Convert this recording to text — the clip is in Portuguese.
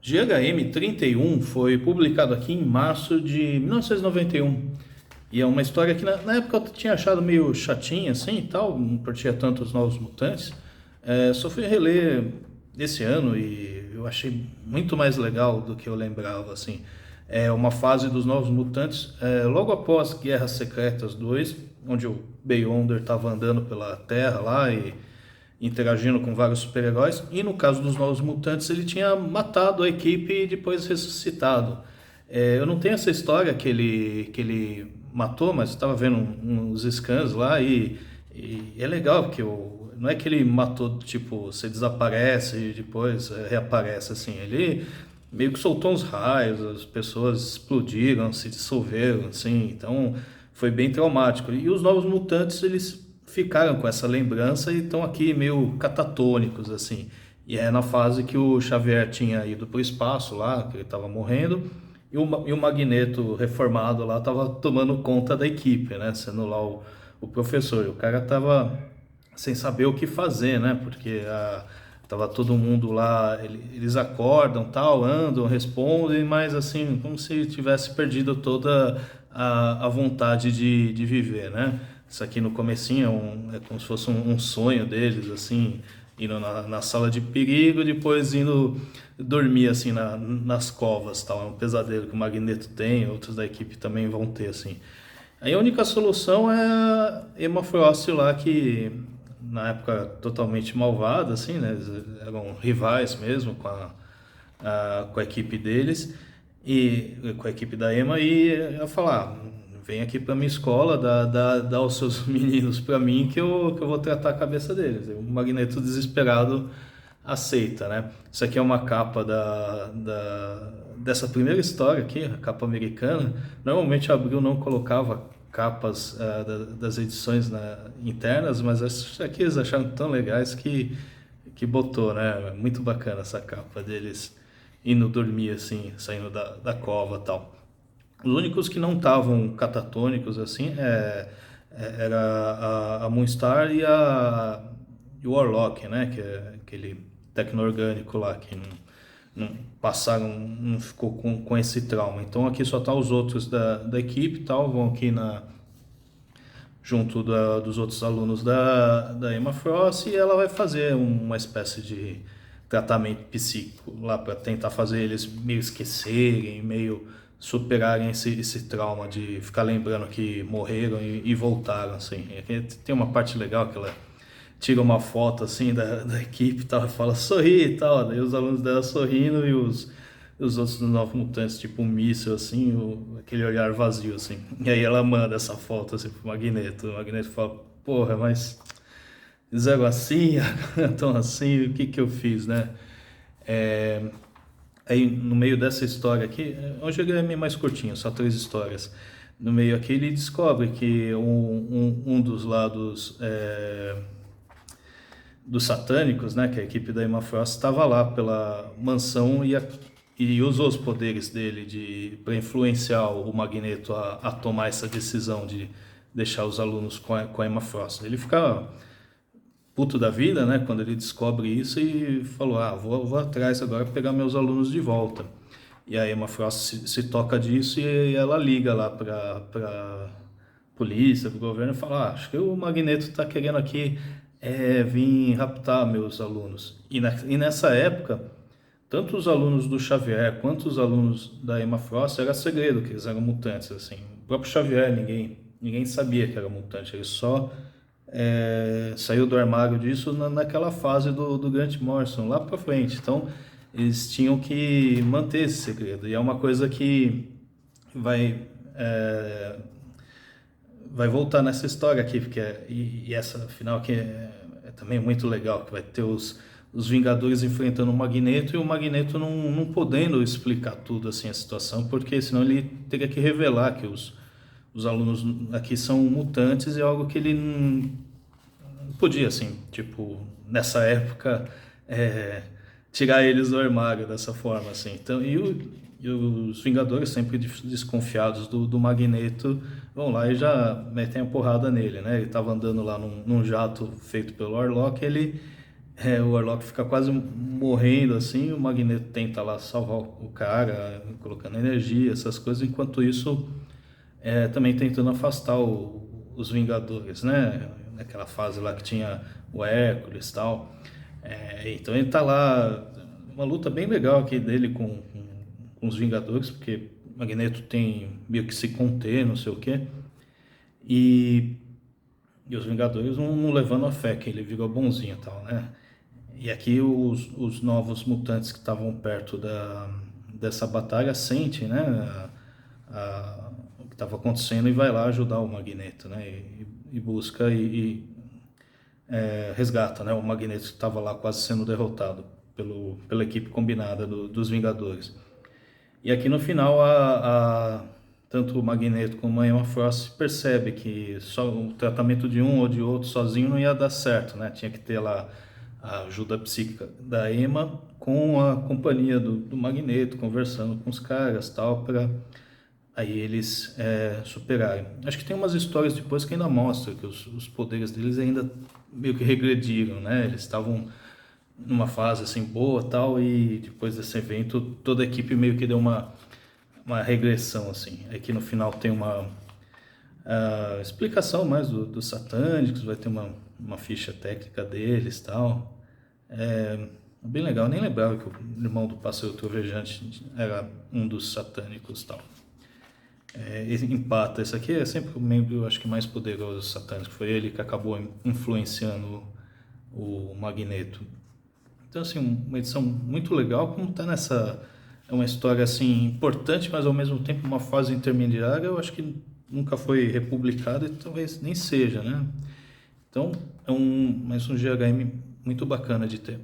GHM 31 foi publicado aqui em março de 1991. E é uma história que na época eu tinha achado meio chatinha assim e tal, não curtia tanto os Novos Mutantes. Só fui reler esse ano e eu achei muito mais legal do que eu lembrava, assim. É uma fase dos Novos Mutantes, logo após Guerras Secretas 2, onde o Beyonder estava andando pela Terra lá e interagindo com vários super-heróis. E no caso dos Novos Mutantes, ele tinha matado a equipe e depois ressuscitado. Eu não tenho essa história que ele matou, mas estava vendo uns scans lá e é legal, porque não é que ele matou, tipo, você desaparece e depois reaparece, assim. Ele meio que soltou uns raios, as pessoas explodiram, se dissolveram, assim. Então foi bem traumático. E os Novos Mutantes, eles ficaram com essa lembrança e estão aqui meio catatônicos, assim. E é na fase que o Xavier tinha ido para o espaço lá, que ele estava morrendo, e o Magneto reformado lá estava tomando conta da equipe, né? Sendo lá o professor. E o cara tava sem saber o que fazer, né? Porque tava todo mundo lá, eles acordam, tal, andam, respondem, mas assim, como se tivesse perdido toda a vontade de viver, né? Isso aqui no comecinho é como se fosse um sonho deles, assim, indo na sala de perigo, depois indo dormir, assim, nas covas, tal. É um pesadelo que o Magneto tem, outros da equipe também vão ter, assim. Aí a única solução é a Emma Frost lá, que na época totalmente malvada, assim, né? Eles eram rivais mesmo com a equipe deles, e com a equipe da Emma, e eu falar, vem aqui pra minha escola, dá os seus meninos pra mim que eu vou tratar a cabeça deles. O Magneto desesperado aceita, né? Isso aqui é uma capa dessa primeira história aqui, a capa americana. Normalmente a Abril não colocava capas das edições, né, internas, mas isso aqui eles acharam tão legais que botou, né? Muito bacana essa capa deles indo dormir assim, saindo da cova e tal. Os únicos que não estavam catatônicos assim era a Moonstar e o Warlock, né? Que é aquele tecno-orgânico lá que não passaram, não ficou com esse trauma. Então aqui só tá os outros da equipe e tal, vão aqui junto dos outros alunos da Emma Frost e ela vai fazer uma espécie de tratamento psíquico lá para tentar fazer eles meio esquecerem, meio superarem esse trauma de ficar lembrando que morreram e voltaram, assim. Aqui tem uma parte legal que ela tira uma foto assim da equipe e tal, e fala sorri e tal, daí os alunos dela sorrindo e os outros dos Novos Mutantes, tipo um míssil assim, aquele olhar vazio assim. E aí ela manda essa foto assim pro Magneto. O Magneto fala, porra, mas fizeram assim, tão assim, o que que eu fiz, né? Aí no meio dessa história aqui, hoje ele é mais curtinho, só 3 histórias. No meio aqui ele descobre que um dos lados dos satânicos, né, que a equipe da Emma Frost estava lá pela mansão e usou os poderes dele para influenciar o Magneto a tomar essa decisão de deixar os alunos com a Emma Frost. Ele fica puto da vida, né, quando ele descobre isso e falou, vou atrás agora pegar meus alunos de volta. E a Emma Frost se toca disso e ela liga lá para polícia, pro governo e fala, acho que o Magneto está querendo aqui vir raptar meus alunos. E nessa época, tanto os alunos do Xavier quanto os alunos da Emma Frost era segredo que eles eram mutantes, assim. O próprio Xavier, ninguém sabia que era mutante, ele só saiu do armário disso naquela fase do Grant Morrison, lá pra frente. Então, eles tinham que manter esse segredo. E é uma coisa que vai vai voltar nessa história aqui, porque e essa final aqui é também muito legal, que vai ter os Vingadores enfrentando o Magneto e o Magneto não podendo explicar tudo assim a situação, porque senão ele teria que revelar que os alunos aqui são mutantes e é algo que ele não podia, assim, tipo, nessa época, tirar eles do armário dessa forma, assim. Então, e os Vingadores, sempre desconfiados do Magneto, vão lá e já metem a porrada nele, né? Ele tava andando lá num jato feito pelo Warlock, ele o Warlock fica quase morrendo assim, o Magneto tenta lá salvar o cara, colocando energia, essas coisas, enquanto isso também tentando afastar os Vingadores, né? Naquela fase lá que tinha o Hércules e tal. Então ele tá lá, uma luta bem legal aqui dele com os Vingadores, porque o Magneto tem meio que se conter, não sei o quê. E, e os Vingadores não levando a fé que ele virou bonzinho e tal, né? E aqui os novos mutantes que estavam perto dessa batalha sentem, né, o que estava acontecendo e vai lá ajudar o Magneto, né, e busca resgata, né, o Magneto que estava lá quase sendo derrotado pela equipe combinada dos Vingadores. E aqui no final tanto o Magneto como a Emma Frost percebe que só o tratamento de um ou de outro sozinho não ia dar certo, né? Tinha que ter lá a ajuda psíquica da Emma com a companhia do Magneto, conversando com os caras, tal, para aí eles superarem. Acho que tem umas histórias depois que ainda mostram que os poderes deles ainda meio que regrediram, né? Eles estavam numa fase assim boa, tal, e depois desse evento toda a equipe meio que deu uma regressão assim. Aqui no final tem uma explicação mais dos satânicos, vai ter uma ficha técnica deles, tal. Bem legal, nem lembrava que o irmão do Pássaro Trovejante era um dos satânicos, tal. Esse empata, esse aqui é sempre o membro, acho que mais poderoso dos satânicos, foi ele que acabou influenciando o Magneto. Então, assim, uma edição muito legal, como tá nessa... É uma história, assim, importante, mas ao mesmo tempo uma fase intermediária, eu acho que nunca foi republicada e talvez nem seja, né? Então, mais um GHM muito bacana de ter.